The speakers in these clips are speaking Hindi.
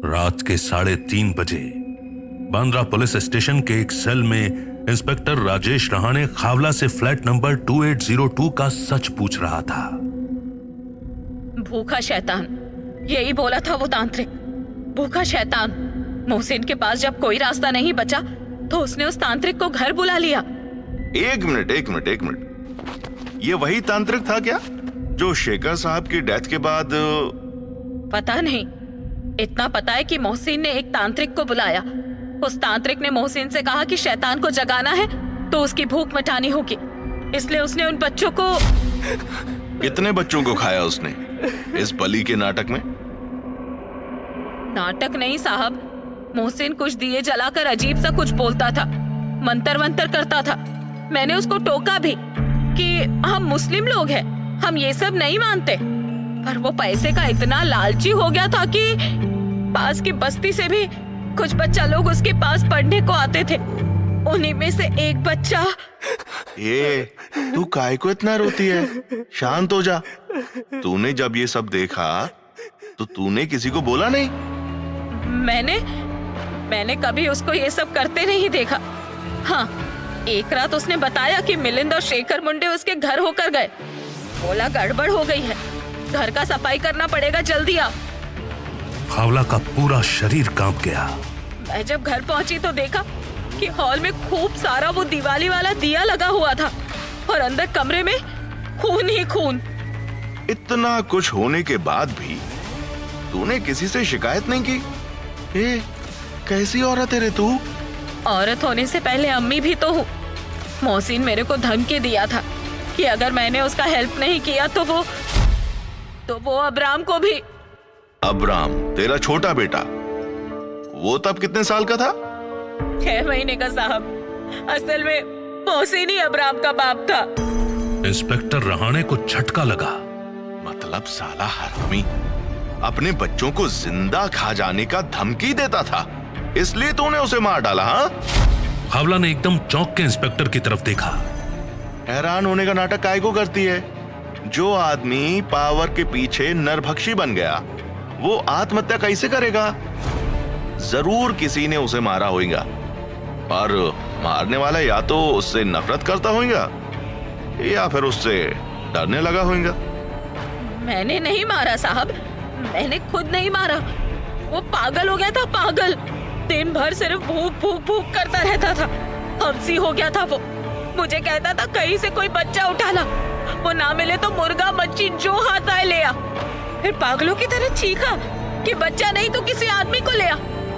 रात के 3:30 बजे बांद्रा पुलिस स्टेशन के एक सेल में इंस्पेक्टर राजेश रहाणे खावला से फ्लैट नंबर 2802 का सच पूछ रहा था। भूखा शैतान, यही बोला था वो तांत्रिक। भूखा शैतान। मोहसिन के पास जब कोई रास्ता नहीं बचा तो उसने उस तांत्रिक को घर बुला लिया। एक मिनट, ये वही तांत्रिक था क्या जो शेखर साहब की डेथ के बाद? पता नहीं, इतना पता है कि मोहसिन ने एक तांत्रिक को बुलाया। उस तांत्रिक ने मोहसिन से कहा कि शैतान को जगाना है तो उसकी भूख मिटानी होगी, इसलिए उसने उन बच्चों को। कितने बच्चों को खाया उसने इस बलि के नाटक में? नाटक नहीं साहब, मोहसिन कुछ दिए जलाकर अजीब सा कुछ बोलता था, मंतर वंतर करता था। मैंने उसको टोका भी कि हम मुस्लिम लोग हैं, हम ये सब नहीं मानते, पर वो पैसे का इतना लालची हो गया था कि पास की बस्ती से भी कुछ बच्चा लोग उसके पास पढ़ने को आते थे। उन्हीं में से एक बच्चा। ये तू काहे को इतना रोती है? शांत हो जा। तूने जब ये सब देखा तो तूने किसी को बोला नहीं? मैंने कभी उसको ये सब करते नहीं देखा। हाँ, एक रात उसने बताया कि मिलिंद और शेखर मुंडे उसके घर होकर गए। बोला गड़बड़ हो गई है, घर का सफाई करना पड़ेगा, जल्दी आओ। खावला का पूरा शरीर कांप गया। मैं जब घर पहुंची तो देखा कि हॉल में खूब सारा वो दिवाली वाला दिया लगा हुआ था और अंदर कमरे में खून ही खून। इतना कुछ होने के बाद भी तूने किसी से शिकायत नहीं की? ए, कैसी औरत है रे तू? औरत होने से पहले अम्मी भी तो हूँ। मोहसिन मेरे को धमकी दिया था कि अगर मैंने उसका हेल्प नहीं किया तो वो अब्राम को भी। अब्राम तेरा छोटा बेटा, वो तब कितने साल का था? 6 महीने का साहब। असल में मोहसिन ही अब्राम का बाप था। इंस्पेक्टर रहाणे को झटका लगा। मतलब साला हरामी अपने बच्चों को जिंदा खा जाने का धमकी देता था, इसलिए तूने उसे मार डाला? हाँ? खावला ने एकदम चौंक के इंस्पेक्टर की तरफ देखा। हैरान होने का नाटक काहे को करती है? जो आदमी पावर के पीछे नरभक्षी बन गया वो आत्महत्या कैसे करेगा? जरूर किसी ने उसे मारा होगा, और मारने वाला या तो उससे नफरत करता होगा या फिर उससे डरने लगा होगा। मैंने नहीं मारा साहब, मैंने खुद नहीं मारा। वो पागल हो गया था, पागल। दिन भर सिर्फ भूख करता रहता था। हमसी हो गया था वो। मुझे कहता था कहीं से कोई बच्चा उठा ला, वो ना मिले तो मुर्गा मच्छी जो हाथ आए ले आ। फिर पागलों की तरह चीखा कि बच्चा नहीं तो किसी आदमी को ले आ,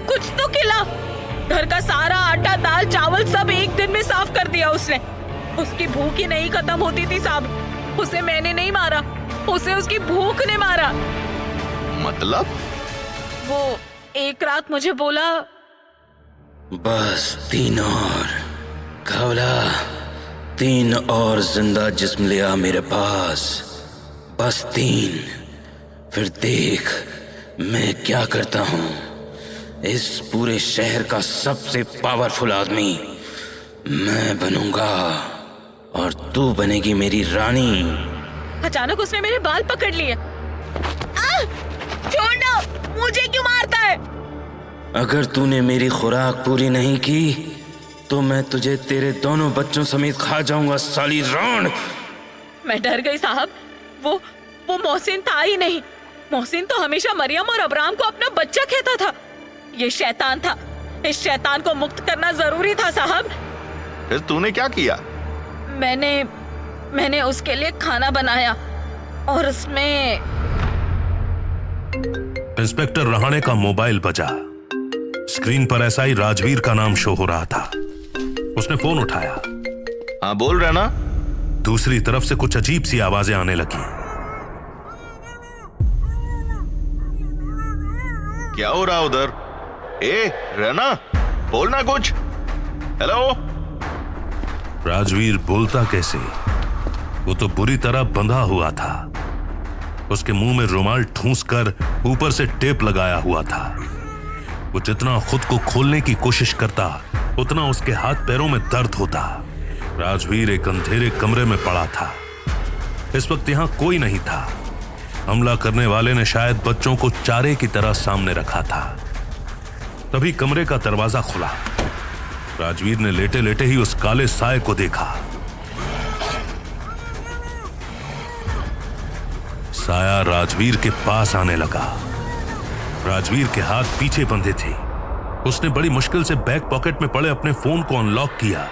कुछ तो खिला। घर का सारा आटा दाल चावल सब एक दिन में साफ कर दिया उसने। उसकी भूख ही नहीं खत्म होती थी साहब। उसे मैंने नहीं मारा, उसे उसकी भूख ने मारा। मतलब? वो एक रात मुझे बोला, बस 3 और खावला, 3 और जिंदा जिस्म लिया मेरे पास, बस 3। फिर देख मैं क्या करता हूँ। इस पूरे शहर का सबसे पावरफुल आदमी मैं बनूंगा और तू बनेगी मेरी रानी। अचानक उसने मेरे बाल पकड़ लिए। छोड़ दो, मुझे क्यों मारता है? अगर तूने मेरी खुराक पूरी नहीं की तो मैं तुझे तेरे दोनों बच्चों समेत खा जाऊंगा, साली राण। मैं डर गई साहब। वो मोहसिन था ही नहीं। मोहसिन तो हमेशा मरियम और अब्राम को अपना बच्चा कहता था। ये शैतान था। इस शैतान को मुक्त करना जरूरी था साहब। फिर तूने क्या किया? मैंने उसके लिए खाना बनाया और उसमें। इंस्पेक्टर रहाणे का मोबाइल बजा। स्क्रीन पर एसआई राजवीर का नाम शो हो रहा था। उसने फोन उठाया। हाँ, बोल रहा ना? दूसरी तरफ से कुछ अजीब सी आवाजें आने लगी। क्या हो रहा उधर? रहना, बोलना कुछ। हेलो? राजवीर बोलता कैसे? वो तो बुरी तरह बंधा हुआ था। उसके मुंह में रुमाल ठूंसकर ऊपर से टेप लगाया हुआ था। वो जितना खुद को खोलने की कोशिश करता उतना उसके हाथ पैरों में दर्द होता। राजवीर एक अंधेरे कमरे में पड़ा था। इस वक्त यहां कोई नहीं था। हमला करने वाले ने शायद बच्चों को चारे की तरह सामने रखा था। तभी कमरे का दरवाजा खुला। राजवीर ने लेटे लेटे ही उस काले साए को देखा। साया राजवीर के पास आने लगा। राजवीर के हाथ पीछे बंधे थे। उसने बड़ी मुश्किल से बैक पॉकेट में पड़े अपने फोन को अनलॉक किया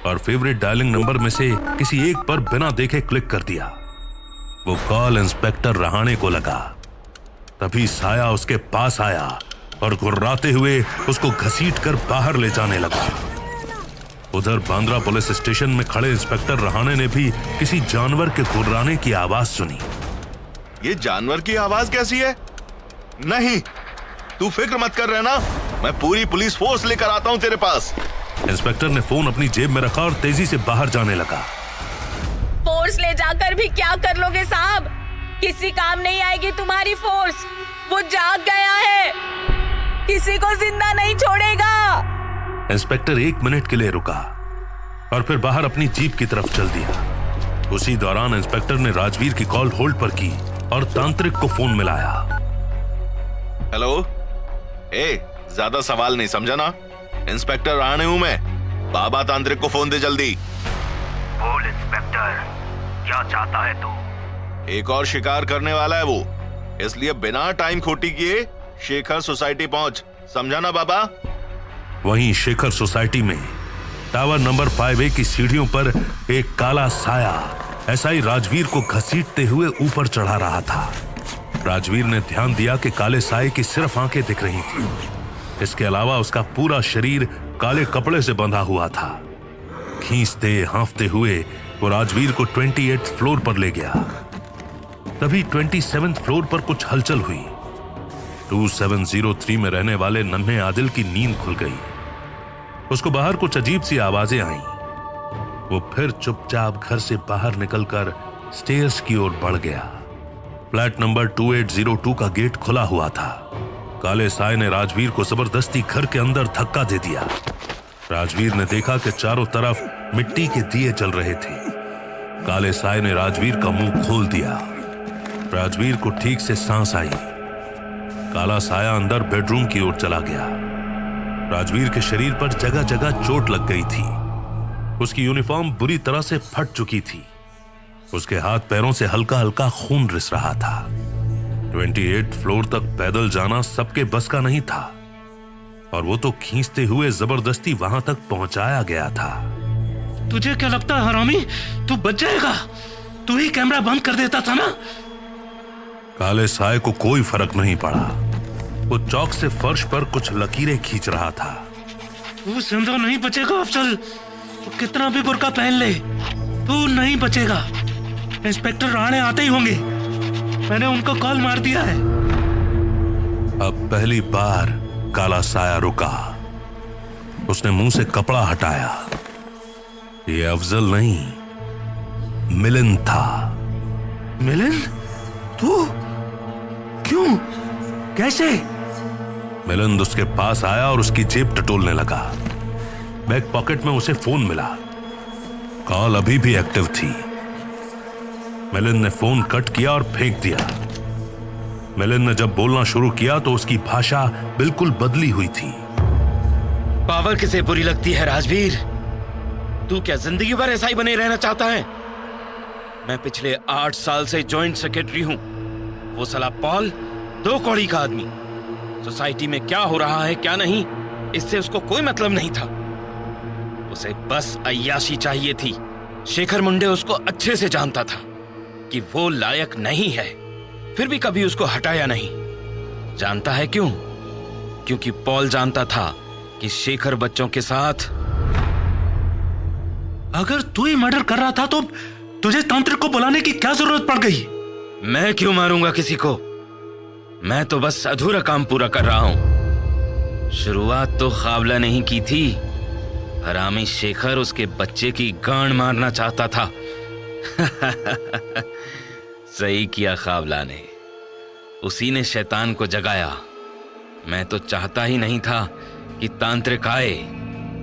और फेवरेट डायलिंग नंबर में से किसी एक पर बिना देखे क्लिक कर दिया। वो कॉल इंस्पेक्टर रहाणे को लगा। तभी साया उसके पास आया और घुर्राते हुए उसको घसीट कर बाहर ले जाने लगा। उधर बांद्रा पुलिस स्टेशन में खड़े इंस्पेक्टर रहाणे ने भी किसी जानवर के घुर्राने की आवाज सुनी। ये जानवर की आवाज कैसी है? नहीं, तू फिक्र मत कर रहना, मैं पूरी पुलिस फोर्स लेकर आता हूं तेरे पास। इंस्पेक्टर ने फोन अपनी जेब में रखा और तेजी से बाहर जाने लगा। फोर्स ले जाकर भी क्या कर लोगे साहब? किसी काम नहीं आएगी तुम्हारी फोर्स। वो जाग गया है, किसी को जिंदा नहीं छोड़ेगा। इंस्पेक्टर 1 मिनट के लिए रुका और फिर बाहर अपनी जीप की तरफ चल दिया। उसी दौरान इंस्पेक्टर ने राजवीर की कॉल होल्ड पर की और तांत्रिक को फोन मिलाया। हेलो, ज्यादा सवाल नहीं, समझा ना? इंस्पेक्टर रहाणे हूं मैं। बाबा तांत्रिक को फोन दे जल्दी। बोल इंस्पेक्टर, क्या चाहता है तू? एक और शिकार करने वाला है वो, इसलिए बिना टाइम खोटी किए शेखर सोसाइटी पहुंच, समझा ना बाबा? वहीं शेखर सोसाइटी में टावर नंबर 5A की सीढ़ियों पर एक काला साया एसआई राजवीर को घसीटते हुए ऊपर चढ़ा रहा था। राजवीर ने ध्यान दिया कि काले साए की सिर्फ आंखें दिख रही थी। इसके अलावा उसका पूरा शरीर काले कपड़े से बंधा हुआ था। खींचते हांफते हुए वो राजवीर को 28th फ्लोर पर ले गया। तभी 27th फ्लोर पर कुछ हलचल हुई। 2703 में रहने वाले नन्हे आदिल की नींद खुल गई। उसको बाहर कुछ अजीब सी आवाजें आईं। वो फिर चुपचाप घर से बाहर निकलकर स्टेयर्स की ओर बढ़ गया। फ्लैट नंबर 2802 का गेट खुला हुआ था। काले साए ने राजवीर को जबरदस्ती घर के अंदर धक्का दे दिया। राजवीर ने देखा कि चारों तरफ मिट्टी के दिए जल रहे थे। काले साए ने राजवीर का मुंह खोल दिया। राजवीर को ठीक से सांस आई। काला साया अंदर बेडरूम की ओर चला गया। राजवीर के शरीर पर जगह जगह चोट लग गई थी। उसकी यूनिफॉर्म बुरी तरह से फट चुकी थी। उसके हाथ पैरों से हल्का हल्का खून रिस रहा था। 28th फ्लोर तक पैदल जाना सबके बस का नहीं था और वो तो खींचते हुए जबरदस्ती वहां तक पहुंचाया गया था। तुझे क्या लगता है हरामी, तू बच जाएगा? तू ही कैमरा बंद कर देता था ना। काले साए को कोई फर्क नहीं पड़ा। वो चौक से फर्श पर कुछ लकीरें खींच रहा था। तू जिंदा नहीं बचेगा अफजल, तू कितना भी बुर्का पहन ले, तू नहीं बचेगा। इंस्पेक्टर राणे आते ही होंगे, मैंने उनको कॉल मार दिया है। अब पहली बार काला साया रुका। उसने मुंह से कपड़ा हटाया। ये अफजल नहीं, मिलिंद था। मिलिंद? तू? क्यों? कैसे? मिलिंद उसके पास आया और उसकी जेब टटोलने लगा। बैक पॉकेट में उसे फोन मिला। कॉल अभी भी एक्टिव थी। मिलिंद ने फोन कट किया और फेंक दिया। मिलिंद ने जब बोलना शुरू किया तो उसकी भाषा बिल्कुल बदली हुई थी। पावर किसे बुरी लगती है राजवीर? तू क्या जिंदगी भर ऐसा ही बने रहना चाहता है? मैं पिछले 8 साल से जॉइंट सेक्रेटरी हूं। वो साला पॉल 2 कौड़ी का आदमी। सोसाइटी में क्या हो रहा है क्या नहीं, इससे उसको कोई मतलब नहीं था। उसे बस अय्याशी चाहिए थी। शेखर मुंडे उसको अच्छे से जानता था कि वो लायक नहीं है, फिर भी कभी उसको हटाया नहीं। जानता है क्यों? क्योंकि पॉल जानता था कि शेखर बच्चों के साथ। अगर तू ही मर्डर कर रहा था तो तुझे तांत्रिक को बुलाने की क्या जरूरत पड़ गई? मैं क्यों मारूंगा किसी को? मैं तो बस अधूरा काम पूरा कर रहा हूं। शुरुआत तो ख्वाबला नहीं की थी। हरामी शेखर उसके बच्चे की गांड मारना चाहता था। सही किया ख्वाबला ने, उसी ने शैतान को जगाया। मैं तो चाहता ही नहीं था कि तांत्रिक आए।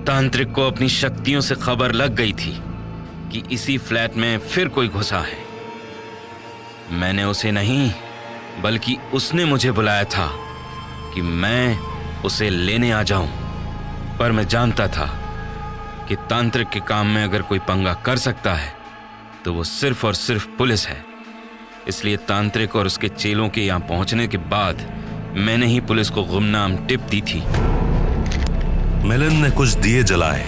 तांत्रिक को अपनी शक्तियों से खबर लग गई थी कि इसी फ्लैट में फिर कोई घुसा है। मैंने उसे नहीं, बल्कि उसने मुझे बुलाया था कि मैं उसे लेने आ जाऊं, पर मैं जानता था कि तांत्रिक के काम में अगर कोई पंगा कर सकता है तो वो सिर्फ और सिर्फ पुलिस है। इसलिए तांत्रिक और उसके चेलों के यहाँ पहुंचने के बाद मैंने ही पुलिस को गुमनाम टिप दी थी। मिलिंद ने कुछ दिए जलाए,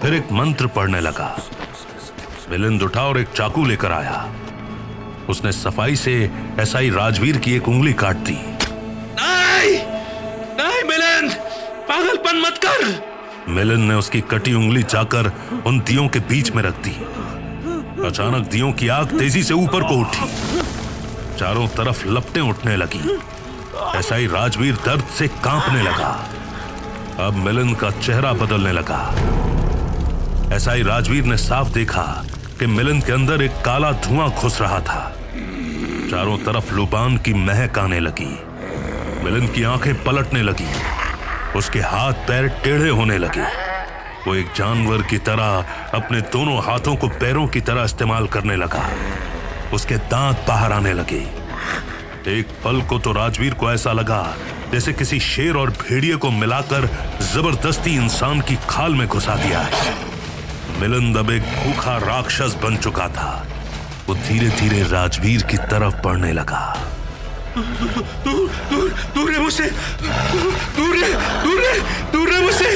फिर एक मंत्र पढ़ने लगा। मिलिंद उठा और एक चाकू लेकर आया। उसने सफाई से एसआई राजवीर की एक उंगली काट दी। नहीं, नहीं मिलिंद, पागलपन मत कर। मिलिंद ने उसकी कटी उंगली जाकर उन दियों के बीच में रख दी। अचानक दियों की आग तेजी से ऊपर को उठी, चारों तरफ लपटें उठने लगी। एसआई राजवीर दर्द से कांपने लगा। अब मिलिंद का चेहरा बदलने लगा। एसआई राजवीर ने साफ देखा कि मिलिंद के अंदर एक काला धुआं घुस रहा था। चारों तरफ लुबान की महक आने लगी। मिलिंद की आंखें पलटने लगी, उसके हाथ पैर टेढ़े होने लगे। वो एक जानवर की तरह अपने दोनों हाथों को पैरों की तरह इस्तेमाल करने लगा। उसके दांत बाहर आने लगे। एक पल को तो राजवीर को ऐसा लगा जैसे किसी शेर और भेड़िए को मिलाकर जबरदस्ती इंसान की खाल में घुसा दिया है। मिलिंद अब एक भूखा राक्षस बन चुका था। वो धीरे धीरे राजवीर की तरफ बढ़ने लगा। दूर है मुझसे, दूर है मुझसे।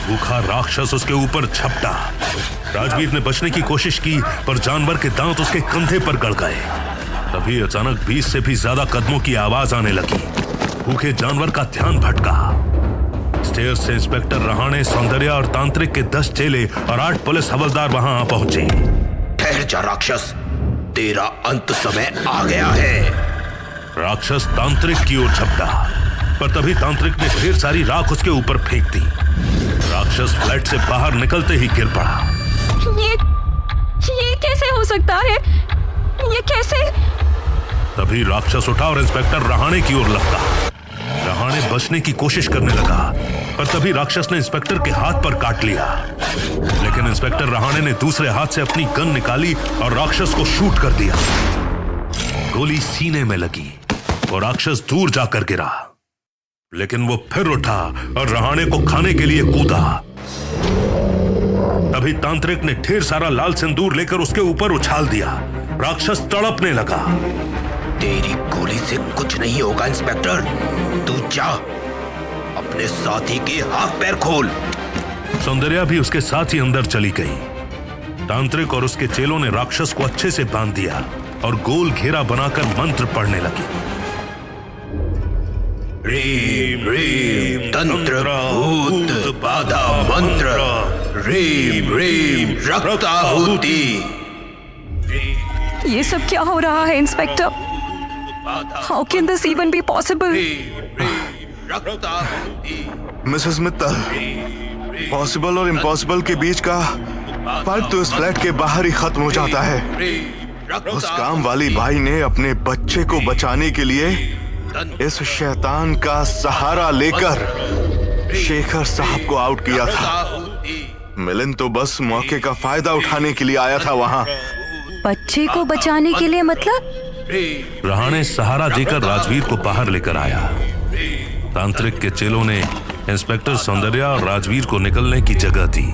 भूखा राक्षस उसके ऊपर झपटा। राजवीर ने बचने की कोशिश की, पर जानवर के दांत उसके कंधे पर गड़ गए। तभी अचानक 20 से भी ज्यादा कदमों की आवाज आने लगी। भूखे जानवर का ध्यान भटका। स्टेयर से इंस्पेक्टर रहाणे, सौंदर्या और तांत्रिक के 10 चेले और 8 पुलिस हवलदार वहां आ पहुंचे। ठहर जा राक्षस, तेरा अंत समय आ गया है। राक्षस तांत्रिक की ओर झपटा, पर तभी तांत्रिक ने ढेर सारी राख उसके ऊपर फेंक दी। राक्षस फ्लैट से बाहर निकलते ही गिर पड़ा। ये कैसे हो सकता है? ये कैसे? तभी राक्षस उठा और इंस्पेक्टर रहाणे की ओर लपका। रहाणे बचने की कोशिश करने लगा, पर तभी राक्षस ने इंस्पेक्टर के हाथ पर काट लिया। लेकिन इंस्पेक्टर रहाणे ने दूसरे हाथ से अपनी गन निकाली और राक्षस को शूट कर दिया। गोली सीने में लगी और राक्षस दूर जाकर गिरा। लेकिन वो फिर उठा और रहाणे को खाने के लिए कूदा। तभी तांत्रिक ने ढेर सारा लाल सिंदूर लेकर उसके ऊपर उछाल दिया। राक्षस तड़पने लगा। तेरी गोली से कुछ नहीं होगा इंस्पेक्टर, तू जा, अपने साथी के हाथ पैर खोल। सौंदर्या भी उसके साथ ही अंदर चली गई। तांत्रिक और उसके चेलों ने राक्षस को अच्छे से बांध दिया और गोल घेरा बनाकर मंत्र पढ़ने लगे। रीम रीम तंत्र भूत बाधा मंत्र, रीम रीम रक्ताहुति। ये सब क्या हो रहा है inspector? How can this even be possible? Mrs Mittal, possible और इम्पॉसिबल के बीच का फर्क तो इस फ्लैट के बाहर ही खत्म हो जाता है। उस काम वाली भाई ने अपने बच्चे को बचाने के लिए इस शैतान का सहारा लेकर शेखर साहब को आउट किया था। मिलिंद तो बस मौके का फायदा उठाने के लिए आया था वहां। बच्चे को बचाने के लिए मतलब? रहाणे सहारा देकर राजवीर को बाहर लेकर आया। तांत्रिक के चेलों ने इंस्पेक्टर सौंदर्या और राजवीर को निकलने की जगह दी।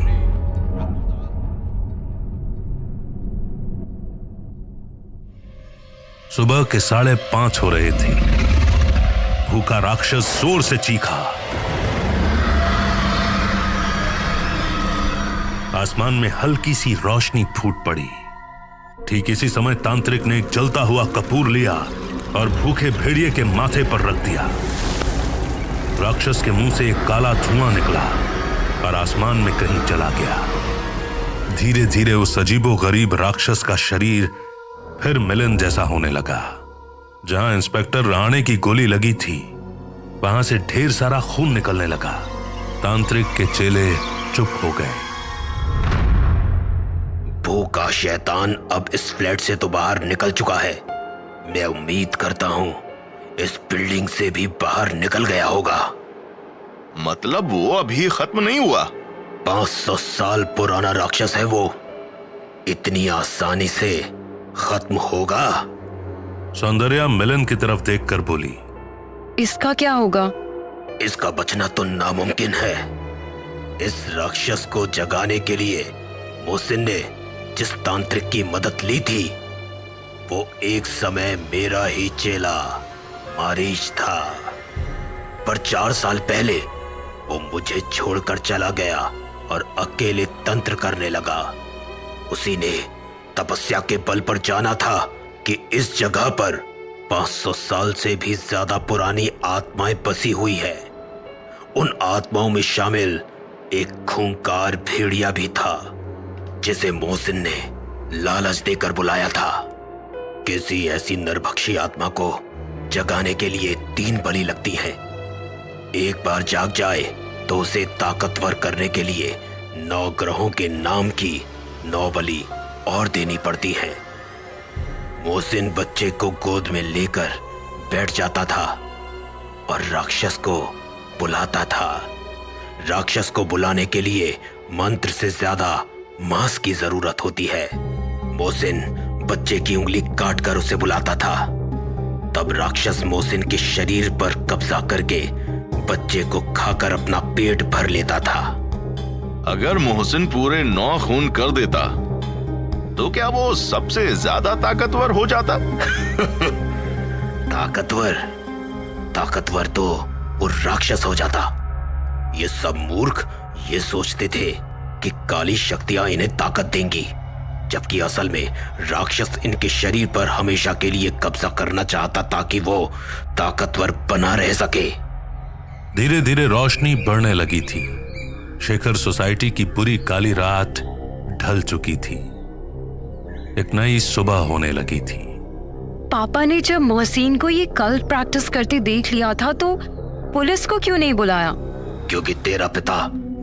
सुबह के 5:30 हो रहे थे। भूखा राक्षस जोर से चीखा। आसमान में हल्की सी रोशनी फूट पड़ी। ठीक इसी समय तांत्रिक ने एक जलता हुआ कपूर लिया और भूखे भेड़िए के माथे पर रख दिया। राक्षस के मुंह से एक काला धुआं निकला और आसमान में कहीं चला गया। धीरे धीरे उस अजीबो गरीब राक्षस का शरीर फिर मिलिंद जैसा होने लगा। जहां इंस्पेक्टर रहाणे की गोली लगी थी, वहां से ढेर सारा खून निकलने लगा। तांत्रिक के चेले चुप हो गए। भूखा शैतान अब इस फ्लैट से तो बाहर निकल चुका है। मैं उम्मीद करता हूं इस बिल्डिंग से भी बाहर निकल गया होगा। मतलब वो अभी खत्म नहीं हुआ? 500 साल पुराना राक्षस है वो, इतनी आसानी से खत्म होगा? सौंदर्या मिलिंद की तरफ देखकर बोली। इसका क्या होगा? इसका बचना तो नामुमकिन है। इस राक्षस को जगाने के लिए मोहसिन ने जिस तांत्रिक की मदद ली थी वो एक समय मेरा ही चेला मारीच था, पर 4 साल पहले वो मुझे छोड़कर चला गया और अकेले तंत्र करने लगा। उसी ने तपस्या के बल पर जाना था कि इस जगह पर 500 साल से भी ज्यादा पुरानी आत्माएं बसी हुई है। उन आत्माओं में शामिल एक खूंखार भेड़िया भी था जिसे मोहसिन ने लालच देकर बुलाया था। किसी ऐसी नरभक्षी आत्मा को जगाने के लिए 3 बलि लगती हैं। एक बार जाग जाए तो उसे ताकतवर करने के लिए 9 ग्रहों के नाम की 9 बलि और देनी पड़ती है। मोहसिन बच्चे को गोद में लेकर बैठ जाता था और राक्षस को बुलाता था। राक्षस को बुलाने के लिए मंत्र से ज्यादा मांस की जरूरत होती है। मोहसिन बच्चे की उंगली काटकर उसे बुलाता था। तब राक्षस मोहसिन के शरीर पर कब्जा करके बच्चे को खाकर अपना पेट भर लेता था। अगर मोहसिन पूरे 9 खून कर देता तो क्या वो सबसे ज्यादा ताकतवर हो जाता? ताकतवर तो वो राक्षस हो जाता। ये सब मूर्ख ये सोचते थे कि काली शक्तियां इन्हें ताकत देंगी, जबकि असल में राक्षस इनके शरीर पर हमेशा के लिए कब्जा करना चाहता ताकि वो ताकतवर बना रह सके। धीरे धीरे रोशनी बढ़ने लगी थी। शेखर सोसाइटी की पूरी काली रात ढल चुकी थी। एक नई सुबह होने लगी थी। पापा ने जब मोहसिन को ये कल्ट प्रैक्टिस करते देख लिया था तो पुलिस को क्यों नहीं बुलाया? क्योंकि तेरा पिता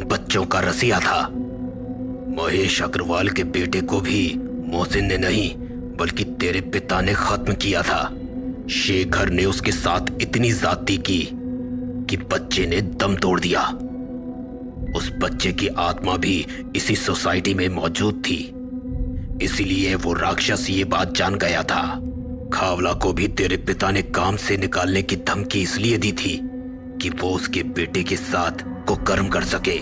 बच्चों का रसिया था। महेश अग्रवाल के बेटे को भी मोहसिन ने नहीं बल्कि तेरे पिता ने खत्म किया था। शेखर ने उसके साथ इतनी ज्यादती की कि बच्चे ने दम तोड़ दिया। उस बच्चे की आत्मा भी इसी सोसाइटी में मौजूद थी, इसलिए वो राक्षस ये बात जान गया था। खावला को भी तेरे पिता ने काम से निकालने की धमकी इसलिए दी थी कि वो उसके बेटे के साथ कुकर्म कर सके।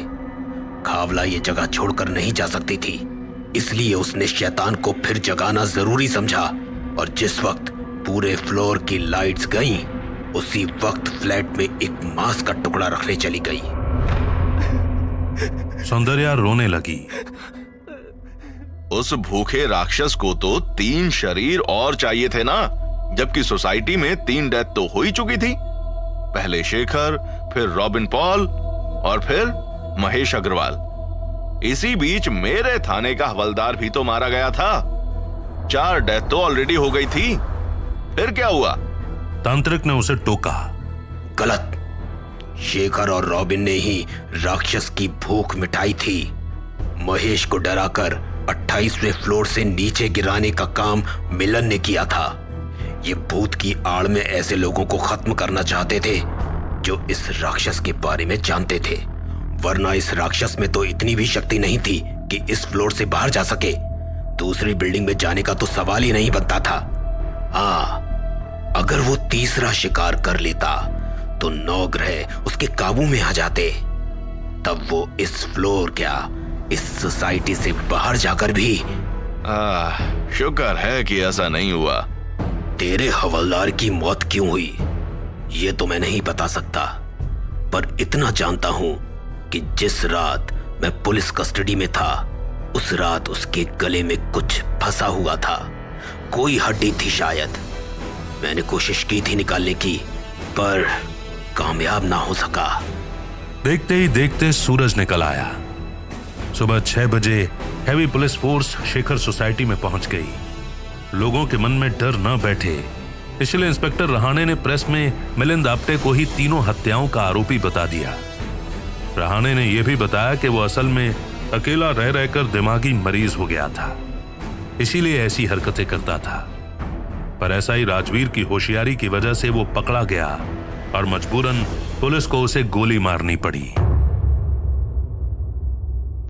खावला ये जगह छोड़कर नहीं जा सकती थी, इसलिए उसने शैतान को फिर जगाना जरूरी समझा और जिस वक्त पूरे फ्लोर की लाइट्स गईं, उसी वक्त फ्लैट में एक मांस का टुकड़ा रखने चली गई। सौंदर्या रोने लगी। उस भूखे राक्षस को तो 3 शरीर और चाहिए थे ना, जबकि सोसाइटी में 3 डेथ तो हो ही चुकी थी। पहले शेखर, फिर रॉबिन पॉल और फिर महेश अग्रवाल। इसी बीच मेरे थाने का हवलदार भी तो मारा गया था। 4 डेथ तो ऑलरेडी हो गई थी। फिर क्या हुआ? तांत्रिक ने उसे टोका। गलत। शेखर और रॉबिन ने ही राक्षस की भूख मिटाई थी। महेश को डराकर 28वें फ्लोर से नीचे गिराने का काम मिलन ने किया था। ये भूत की आड़ में ऐसे लोगों को खत्म करना चाहते थे जो इस राक्षस के बारे में जानते थे, वरना इस राक्षस में तो इतनी भी शक्ति नहीं थी कि इस फ्लोर से बाहर जा सके। दूसरी बिल्डिंग में जाने का तो सवाल ही नहीं बनता था। हाँ, अगर वो तीसरा शिकार कर लेता तो 9 ग्रह उसके काबू में आ जाते। तब वो इस फ्लोर क्या इस सोसाइटी से बाहर जाकर भी। शुक्र है कि ऐसा नहीं हुआ। तेरे हवलदार की मौत क्यों हुई ये तो मैं नहीं बता सकता, पर इतना जानता हूं कि जिस रात मैं पुलिस कस्टडी में था उस रात उसके गले में कुछ फंसा हुआ था। कोई हड्डी थी शायद। मैंने कोशिश की थी निकालने की, पर कामयाब ना हो सका। देखते ही देखते सूरज निकल आया। सुबह 6 बजे heavy police force Shekhar society में पहुंच गई। लोगों के मन में डर न बैठे, इसलिए इंस्पेक्टर रहाणे ने प्रेस में मिलिंद आप्टे को ही तीनों हत्याओं का आरोपी बता दिया। रहाणे ने यह भी बताया कि वो असल में अकेला रह रहकर दिमागी मरीज हो गया था, इसीलिए ऐसी हरकतें करता था। पर ऐसा ही राजवीर की होशियारी की वजह से वो पकड़ा गया और मजबूरन पुलिस को उसे गोली मारनी पड़ी।